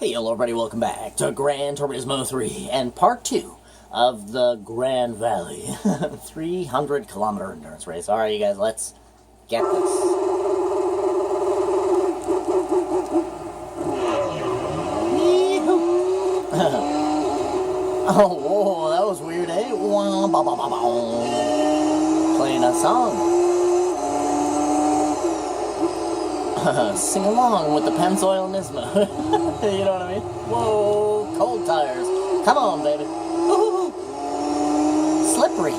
Hey, hello everybody, welcome back to Gran Turismo 3 and part 2 of the Grand Valley 300-kilometer endurance race. Alright, you guys, let's get this. Oh, whoa, that was weird, eh? Playing a song. Sing along with the Pennzoil Nismo. You know what I mean? Whoa, cold tires. Come on, baby. Woo-hoo-hoo. Slippery.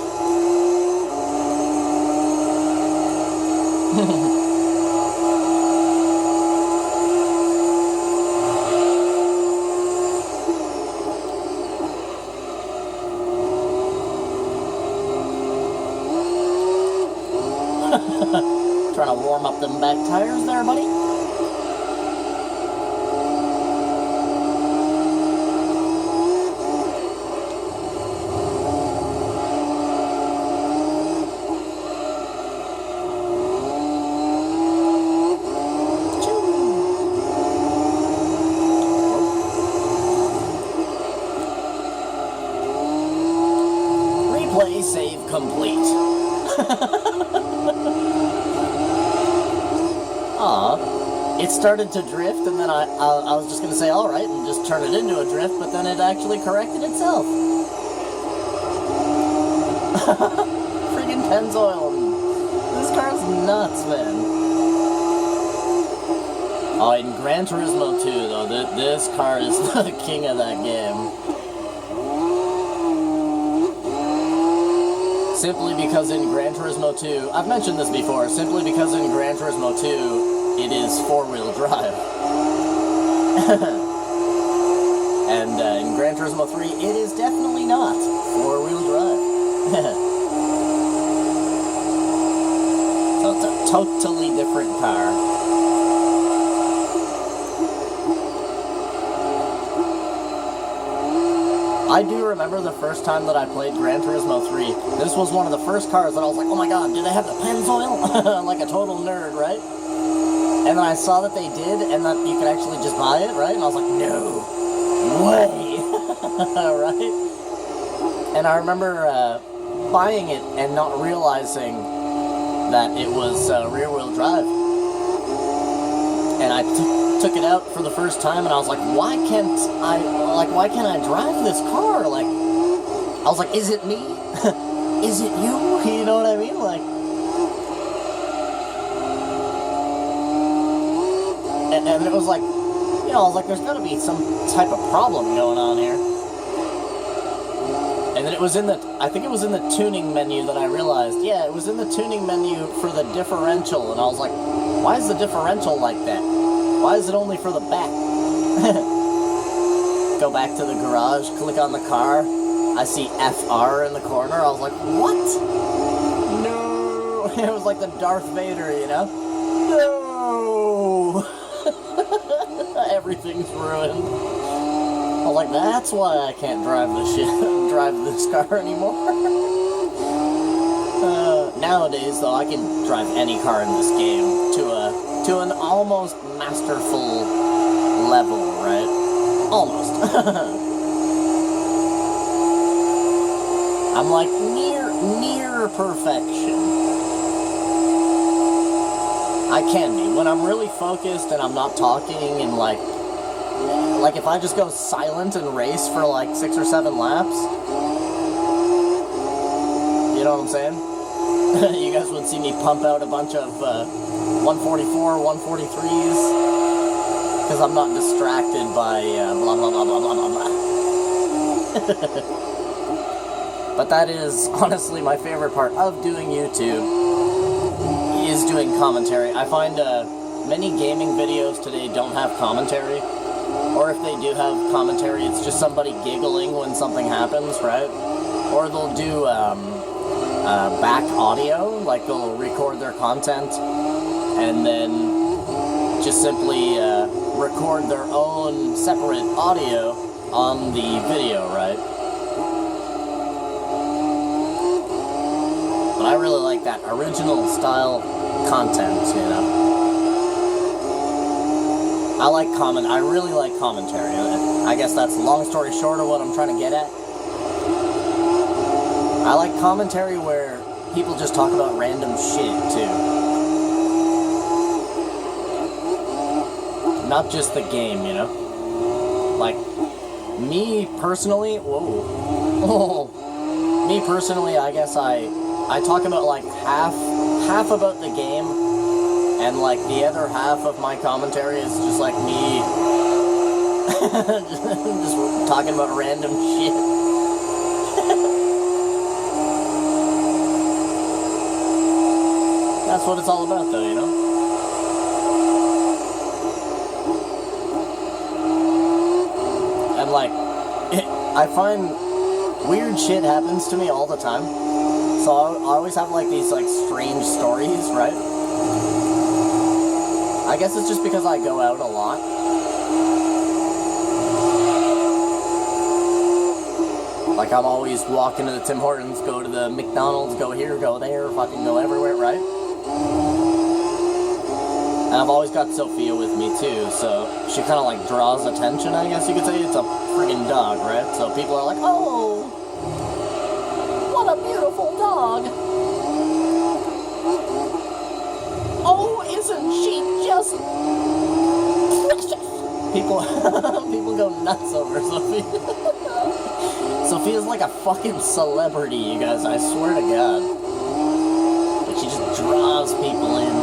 Trying to warm up them back tires there, buddy. Replay save complete. It started to drift, and then I was just going to say, alright, and just turn it into a drift, but then it actually corrected itself. Friggin' Pennzoil. This car's nuts, man. Oh, in Gran Turismo 2, though, this car is the king of that game. Simply because in Gran Turismo 2, I've mentioned this before, simply because in Gran Turismo 2, it is four-wheel drive. And in Gran Turismo 3, it is definitely not four-wheel drive. So it's a totally different car. I do remember the first time that I played Gran Turismo 3. This was one of the first cars that I was like, oh my god, do they have the Pennzoil? Like a total nerd, right? And then I saw that they did, and that you could actually just buy it, right? And I was like, no way, right? And I remember buying it and not realizing that it was rear-wheel drive. And I took it out for the first time, and I was like, why can't I drive this car? Like, I was like, is it me? Is it you? You know what I mean? Like. And it was like, you know, I was like, there's got to be some type of problem going on here. And then it was I think it was in the tuning menu that I realized, yeah, it was in the tuning menu for the differential. And I was like, why is the differential like that? Why is it only for the back? Go back to the garage, click on the car. I see FR in the corner. I was like, what? No. It was like the Darth Vader, you know? No. Everything's ruined. I was like, that's why I can't drive this car anymore. Nowadays, though, I can drive any car in this game to an almost masterful level, right? Almost. I'm like near perfection. I can be. When I'm really focused and I'm not talking and like if I just go silent and race for like 6 or 7 laps, you know what I'm saying? You guys would see me pump out a bunch of 144, 143s, because I'm not distracted by blah, blah, blah, blah, blah, blah, blah. But that is honestly my favorite part of doing YouTube. Is doing commentary. I find many gaming videos today don't have commentary, or if they do have commentary, it's just somebody giggling when something happens, right? Or they'll do back audio, like they'll record their content and then just simply record their own separate audio on the video, right? But I really like that original style content, you know. I really like commentary. I guess that's long story short of what I'm trying to get at. I like commentary where people just talk about random shit, too. Not just the game, you know? Like, me personally, me personally, I guess I talk about, like, half about the game, and, like, the other half of my commentary is just, like, me just talking about random shit. That's what it's all about, though, you know? And, like, I find weird shit happens to me all the time. So I always have, like, these, like, strange stories, right? I guess it's just because I go out a lot. Like, I'm always walking to the Tim Hortons, go to the McDonald's, go here, go there, fucking go everywhere, right? And I've always got Sophia with me, too, so she kind of, like, draws attention, I guess you could say. It's a friggin' dog, right? So people are like, oh, what a beautiful dog. Oh, isn't she just precious? People go nuts over Sophia. Sophia's like a fucking celebrity, you guys, I swear to God. Like, she just draws people in.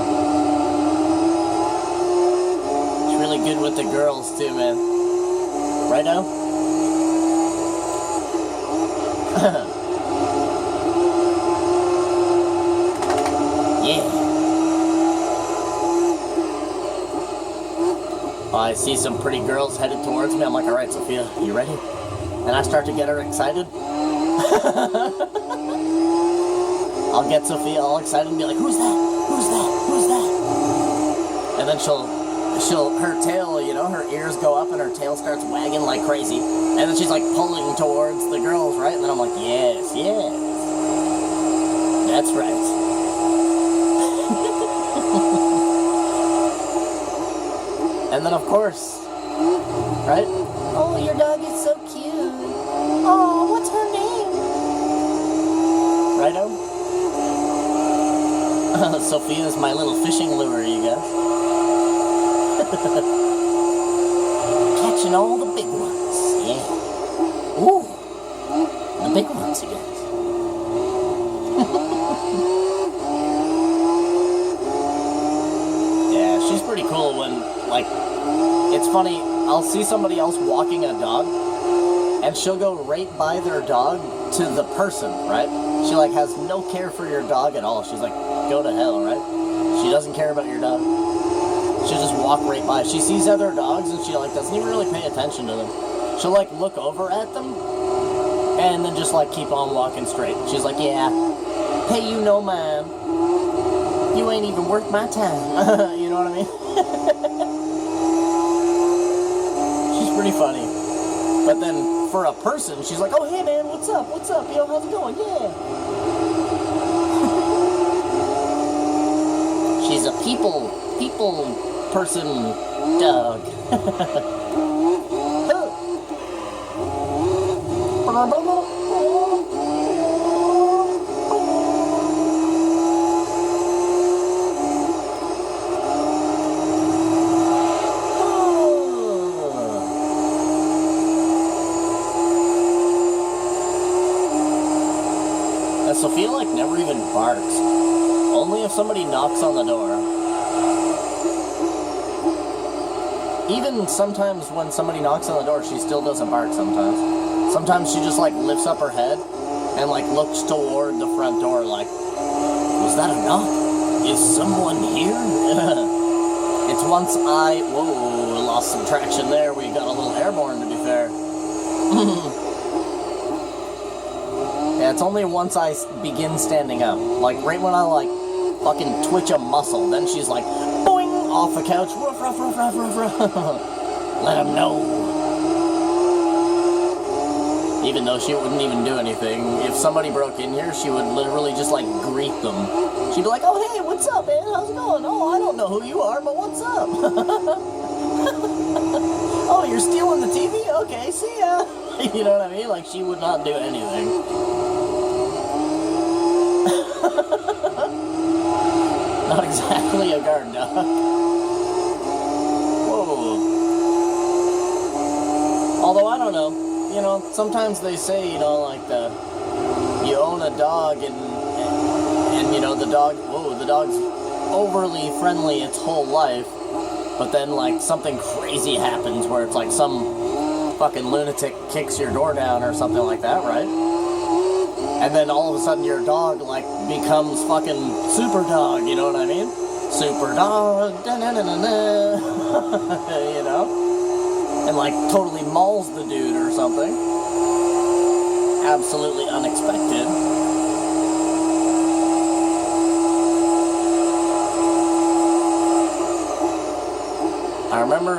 She's really good with the girls, too, man. Right now? Yeah. I see some pretty girls headed towards me. I'm like, alright, Sophia, you ready? And I start to get her excited. I'll get Sophia all excited and be like, who's that? Who's that? Who's that? And then her tail, you know, her ears go up and her tail starts wagging like crazy. And then she's like pulling towards the girls, right? And then I'm like, yes, yes. That's right. And then, of course, right? Oh, your dog is so cute. Oh, what's her name? Righto? Sophia's my little fishing lure, you guys. Catching all the big ones, yeah. Ooh, the big ones, you guys. Yeah, she's pretty cool when, like, it's funny, I'll see somebody else walking a dog, and she'll go right by their dog to the person, right? She, like, has no care for your dog at all. She's like, go to hell, right? She doesn't care about your dog. She'll just walk right by. She sees other dogs, and she, like, doesn't even really pay attention to them. She'll, like, look over at them, and then just, like, keep on walking straight. She's like, yeah, hey, you know, man, you ain't even worth my time. You know what I mean? She's pretty funny. But then, for a person, she's like, oh, hey, man, what's up? What's up? Yo, how's it going? Yeah. She's a people person dog. Sophia, like, never even barks. Only if somebody knocks on the door. Even sometimes when somebody knocks on the door, she still doesn't bark sometimes. Sometimes she just, like, lifts up her head and, like, looks toward the front door like, was that a knock? Is someone here? It's once whoa, lost some traction there. We got a little airborne, to be fair. Yeah, it's only once I begin standing up. Like, right when I, like, fucking twitch a muscle, then she's like, boing, off the couch, ruff, ruff, ruff, ruff, ruff, ruff. Let him know. Even though she wouldn't even do anything. If somebody broke in here, she would literally just, like, greet them. She'd be like, oh, hey, what's up, man? How's it going? Oh, I don't know who you are, but what's up? You're stealing the TV? Okay, see ya. You know what I mean? Like, she would not do anything. Not exactly a guard dog. Whoa. Although, I don't know. You know, sometimes they say, you know, like, you own a dog and you know, the dog's overly friendly its whole life, but then, like, something crazy happens where it's like some fucking lunatic kicks your door down or something like that, right? And then all of a sudden your dog, like, becomes fucking super dog, you know what I mean? Super dog, da-na-na-na-na. You know? And, like, totally mauls the dude or something. Absolutely unexpected. I remember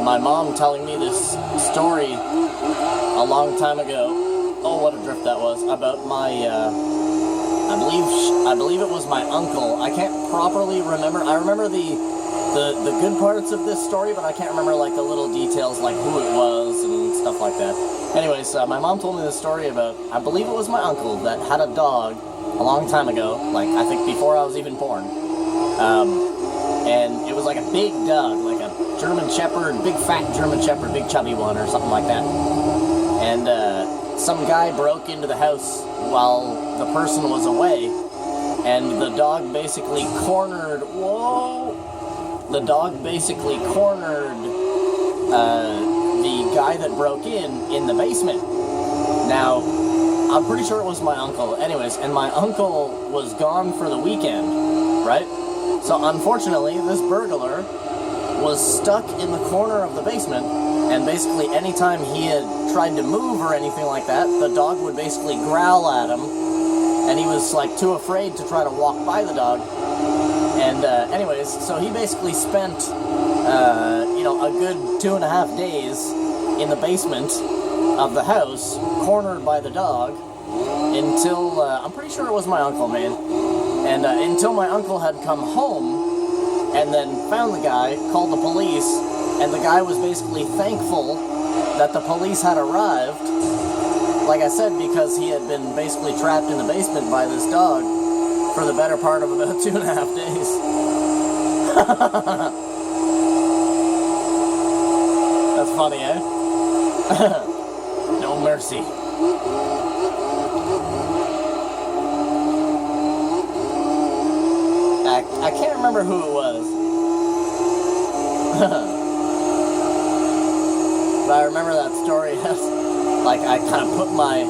my mom telling me this story a long time ago. Oh, what a drift that was. About my, I believe it was my uncle. I can't properly remember. I remember the good parts of this story, but I can't remember, like, the little details, like who it was and stuff like that. Anyways, my mom told me this story about, I believe it was my uncle that had a dog a long time ago, like, I think before I was even born. And it was like a big dog, like a German Shepherd, big fat German Shepherd, big chubby one or something like that. And some guy broke into the house while the person was away, and the dog basically cornered, the guy that broke in the basement. Now, I'm pretty sure it was my uncle. Anyways, and my uncle was gone for the weekend, right? So unfortunately, this burglar was stuck in the corner of the basement, and basically anytime he had tried to move or anything like that, the dog would basically growl at him, and he was, like, too afraid to try to walk by the dog. And anyways, so he basically spent, you know, a good 2.5 days in the basement of the house, cornered by the dog, until, I'm pretty sure it was my uncle, man. And until my uncle had come home, and then found the guy, called the police, and the guy was basically thankful that the police had arrived, like I said, because he had been basically trapped in the basement by this dog for the better part of about 2.5 days. That's funny, eh? No mercy. I can't remember who it was. But I remember that story. Like, I kind of put my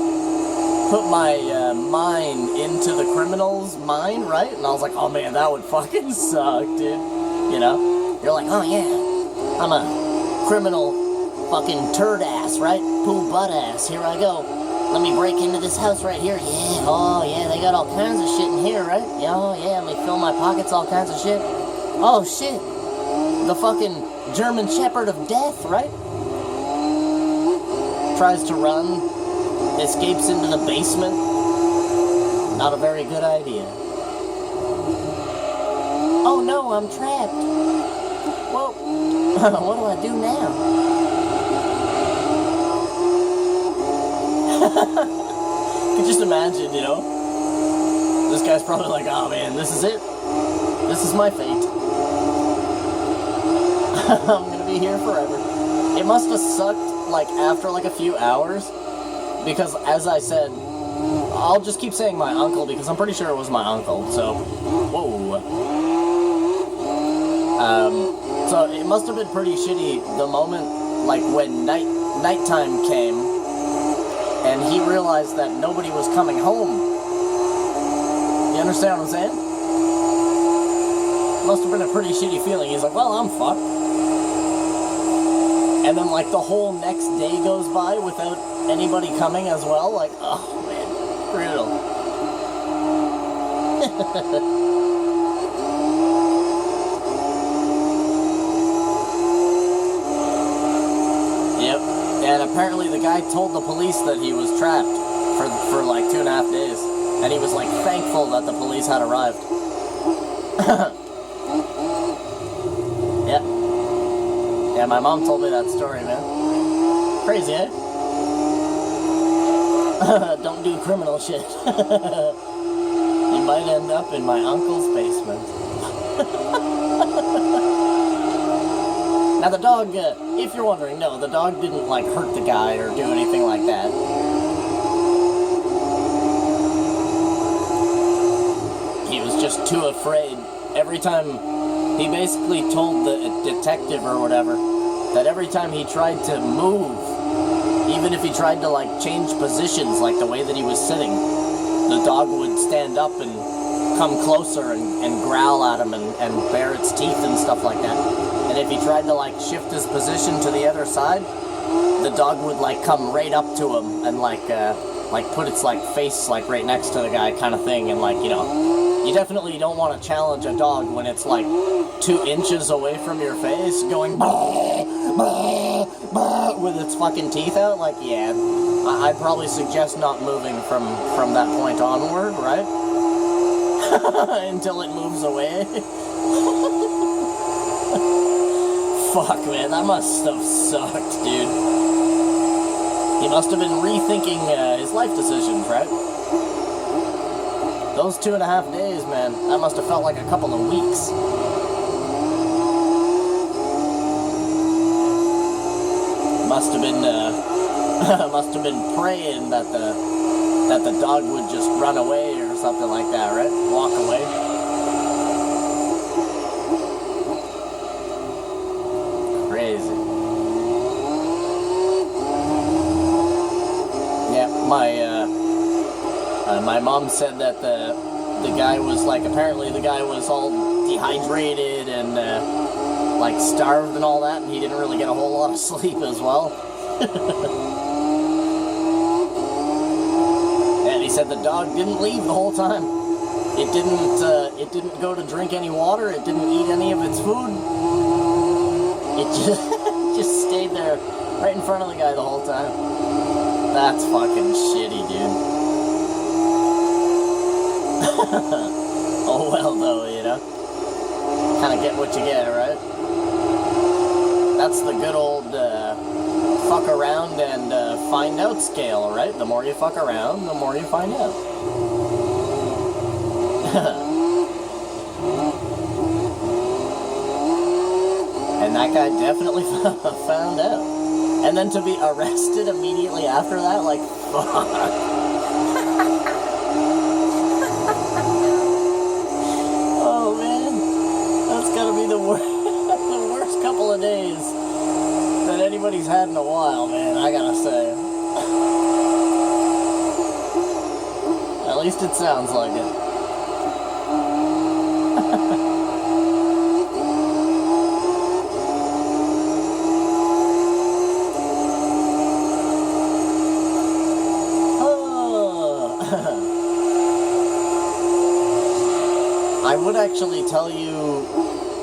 mind into the criminal's mind, right? And I was like, oh man, that would fucking suck, dude. You know? You're like, oh yeah, I'm a criminal fucking turd ass, right? Pool butt ass. Here I go. Let me break into this house right here. Yeah, oh yeah, they got all kinds of shit in here, right? Yeah, oh yeah, let me fill my pockets, all kinds of shit. Oh shit, the fucking German Shepherd of death, right? Tries to run, escapes into the basement. Not a very good idea. Oh no, I'm trapped. Well, what do I do now? You can just imagine, you know, this guy's probably like, oh man, this is it. This is my fate. I'm gonna be here forever. It must have sucked, like, after like a few hours, because as I said, I'll just keep saying my uncle because I'm pretty sure it was my uncle, so, whoa. So it must have been pretty shitty the moment, like, when nighttime came, and he realized that nobody was coming home. You understand what I'm saying? Must have been a pretty shitty feeling. He's like, well, I'm fucked. And then, like, the whole next day goes by without anybody coming as well. Like, oh, man, brutal. Yep. And apparently the guy told the police that he was trapped for like 2.5 days. And he was, like, thankful that the police had arrived. Yeah. Yeah, Yeah, my mom told me that story, man. Crazy, eh? Don't do criminal shit. You might end up in my uncle's basement. Now the dog, if you're wondering, no, the dog didn't, like, hurt the guy or do anything like that. He was just too afraid. Every time, he basically told the detective or whatever that every time he tried to move, even if he tried to, like, change positions, like the way that he was sitting, the dog would stand up and come closer and growl at him and bare its teeth and stuff like that. And if he tried to, like, shift his position to the other side, the dog would, like, come right up to him and, like put its, like, face, like, right next to the guy kind of thing. And, like, you know, you definitely don't want to challenge a dog when it's, like, 2 inches away from your face going bah, bah, bah, with its fucking teeth out. Like, yeah, I'd probably suggest not moving from that point onward, right? Until it moves away. Fuck, man, that must have sucked, dude. He must have been rethinking his life decisions, right? Those 2.5 days, man, that must have felt like a couple of weeks. Must have been praying that the dog would just run away or something like that, right? Walk away. Crazy. Yeah, my mom said that the guy was, like, apparently the guy was all dehydrated and like starved and all that, and he didn't really get a whole lot of sleep as well. And he said the dog didn't leave the whole time. It didn't go to drink any water. It didn't eat any of its food. It just stayed there right in front of the guy the whole time. That's fucking shitty, dude. Oh well, though, you know. Kind of get what you get, right? That's the good old fuck around and find out scale, right? The more you fuck around, the more you find out. And that guy definitely found out. And then to be arrested immediately after that, like, fuck. Oh, man. That's gotta be the worst couple of days that anybody's had in a while, man, I gotta say. At least it sounds like it. I would actually tell you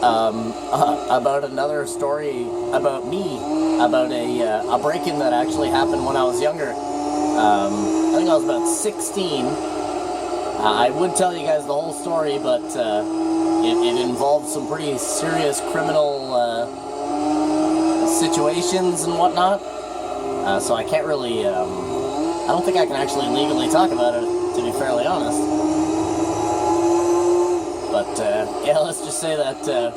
about another story about me, about a break-in that actually happened when I was younger. I think I was about 16. I would tell you guys the whole story, but it involved some pretty serious criminal situations and whatnot. So I can't really, I don't think I can actually legally talk about it, to be fairly honest. But, yeah, let's just say that a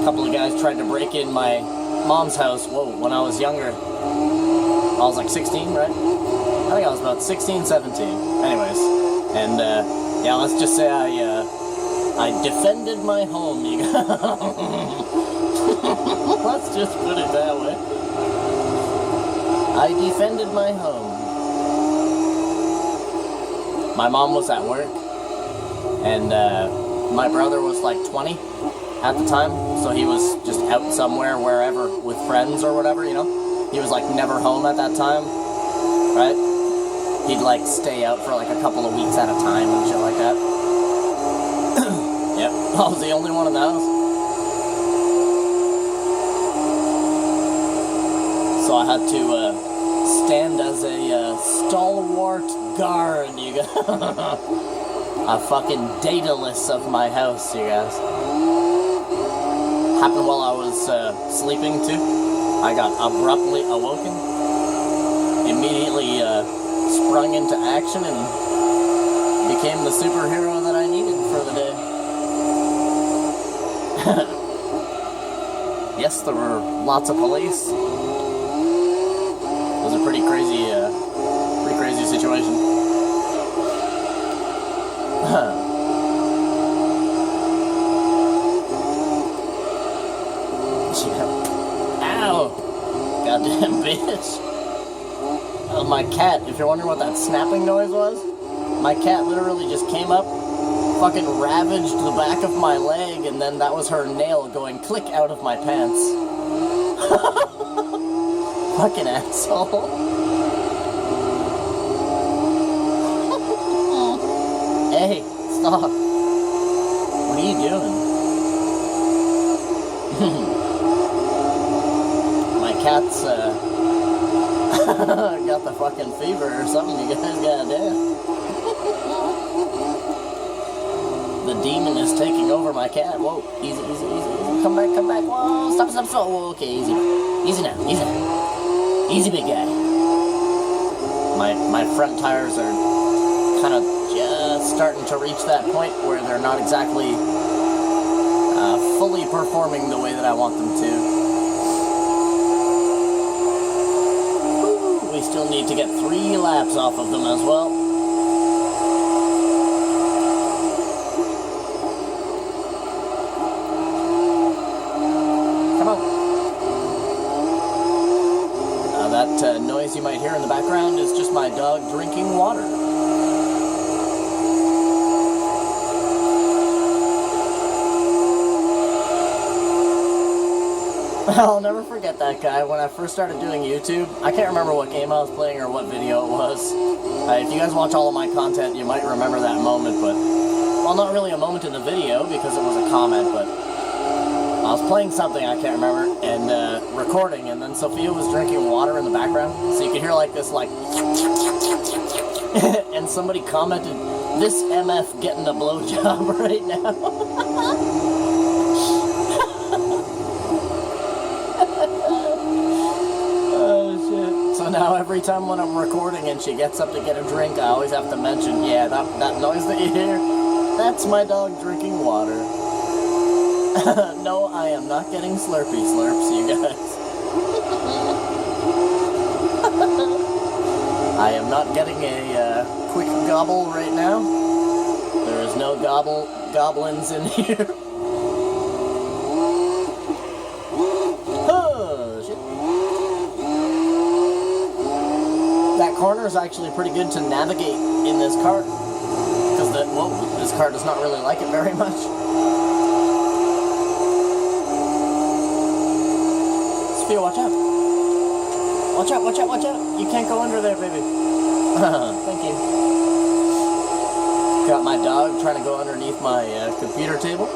couple of guys tried to break in my mom's house, when I was younger. I was like 16, right? I think I was about 16, 17. Anyways, and, yeah, let's just say I defended my home, you guys. Let's just put it that way. I defended my home. My mom was at work. And my brother was like 20 at the time, so he was just out somewhere, wherever, with friends or whatever, you know? He was like never home at that time, right? He'd like stay out for like a couple of weeks at a time and shit like that. Yep, I was the only one in the house. So I had to stand as a stalwart guard, you guys. A fucking daedalus of my house, you guys. Happened while I was sleeping too. I got abruptly awoken, immediately sprung into action, and became the superhero that I needed for the day. Yes, there were lots of police. It was a pretty crazy situation. Ow! Goddamn bitch! Oh, my cat, if you're wondering what that snapping noise was, my cat literally just came up, fucking ravaged the back of my leg, and then that was her nail going click out of my pants. Fucking asshole. Hey, stop. What are you doing? My cat's, got the fucking fever or something, you guys gotta do. The demon is taking over my cat. Whoa, easy. Come back. Whoa, stop. Whoa, okay, easy. Easy now. Easy, big guy. My front tires are kind of just starting to reach that point where they're not exactly fully performing the way that I want them to. We still need to get 3 laps off of them as well. Come on. That noise you might hear in the background is just my dog drinking water. I'll never forget that guy. When I first started doing YouTube, I can't remember what game I was playing or what video it was. If you guys watch all of my content, you might remember that moment, but... Well, not really a moment in the video, because it was a comment, but... I was playing something, I can't remember, and recording, and then Sophia was drinking water in the background, so you could hear like this, like... and somebody commented, "This MF getting a blowjob right now." Now every time when I'm recording and she gets up to get a drink, I always have to mention, yeah, that noise that you hear, that's my dog drinking water. No, I am not getting slurpy slurps, you guys. I am not getting a quick gobble right now. There is no goblins in here. That corner is actually pretty good to navigate in this car, because this car does not really like it very much. Sophia, watch out. Watch out. You can't go under there, baby. Thank you. Got my dog trying to go underneath my computer table.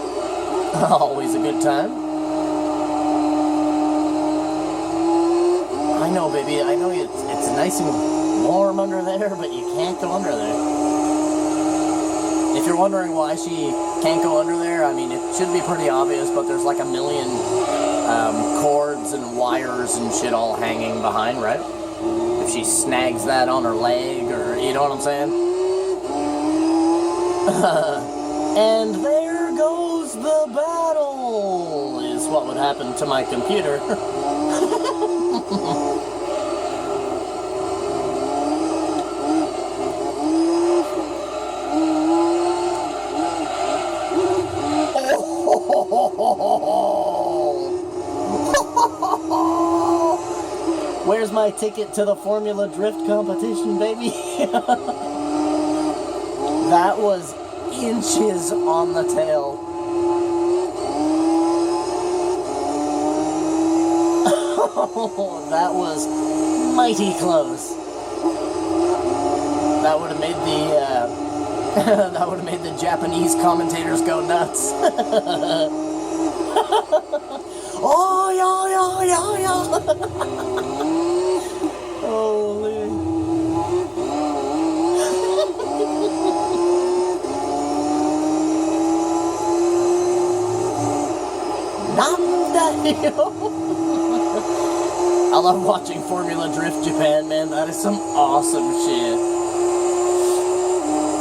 Always a good time. I know, baby. I know it's nice and warm under there, but you can't go under there. If you're wondering why she can't go under there, I mean, it should be pretty obvious, but there's like a million cords and wires and shit all hanging behind, right? If she snags that on her leg, or, you know what I'm saying? And there goes the battle, is what would happen to my computer. Where's my ticket to the Formula Drift competition, baby? That was inches on the tail. That was mighty close. That would have made the Japanese commentators go nuts. Oh, yeah. Holy. Not I love watching Formula Drift Japan, man. That is some awesome shit.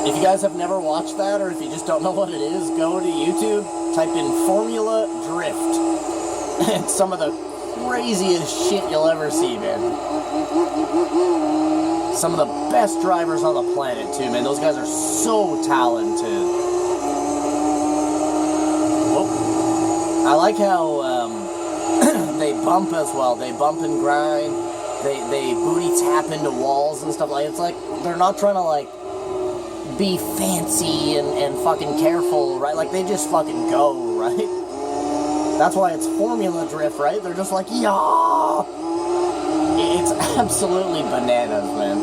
If you guys have never watched that, or if you just don't know what it is, go to YouTube, type in Formula Drift. It's some of the craziest shit you'll ever see, man. Some of the best drivers on the planet, too, man. Those guys are so talented. Whoa. I like how they bump as well. They bump and grind. They booty tap into walls and stuff like. It's like they're not trying to like be fancy and fucking careful, right? Like they just fucking go, right? That's why it's Formula Drift, right? They're just like, yeah. It's absolutely bananas, man.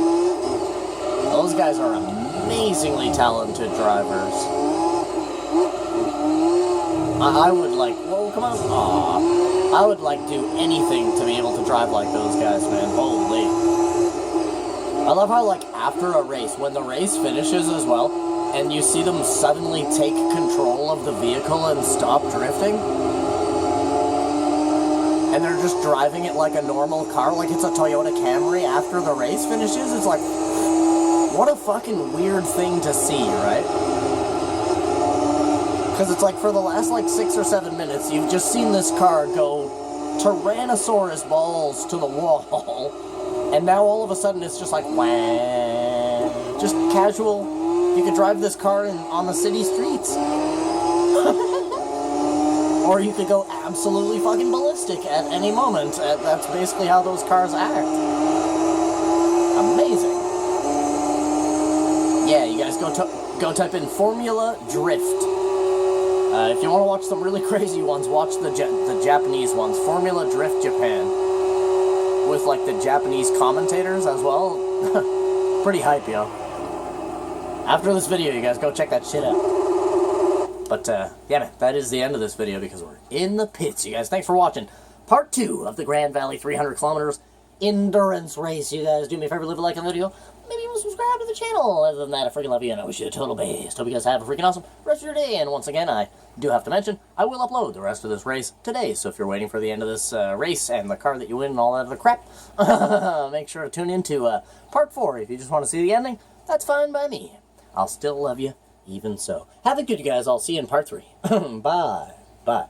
Those guys are amazingly talented drivers. I would like, whoa, come on. Aw. I would like do anything to be able to drive like those guys, man. Holy. I love how, like, after a race, when the race finishes as well, and you see them suddenly take control of the vehicle and stop drifting, and they're just driving it like a normal car, like it's a Toyota Camry after the race finishes, it's like, what a fucking weird thing to see, right? Because it's like, for the last, like, 6 or 7 minutes, you've just seen this car go Tyrannosaurus balls to the wall, and now all of a sudden it's just like, wah, just casual. You could drive this car on the city streets. Or you could go absolutely fucking ballistic at any moment. That's basically how those cars act. Amazing. Yeah, you guys go type in Formula Drift. If you want to watch some really crazy ones, watch the Japanese ones. Formula Drift Japan. With, like, the Japanese commentators as well. Pretty hype, yo. After this video, you guys go check that shit out. But, yeah, man, that is the end of this video because we're in the pits, you guys. Thanks for watching part 2 of the Grand Valley 300 kilometers endurance race. You guys do me a favor, leave a like on the video. Maybe you will subscribe to the channel. Other than that, I freaking love you, and I wish you the total best. Hope you guys have a freaking awesome rest of your day. And once again, I do have to mention, I will upload the rest of this race today. So if you're waiting for the end of this race and the car that you win and all that other crap, make sure to tune into part 4. If you just want to see the ending, that's fine by me. I'll still love you, even so. Have it good, you guys. I'll see you in part 3. Bye. Bye.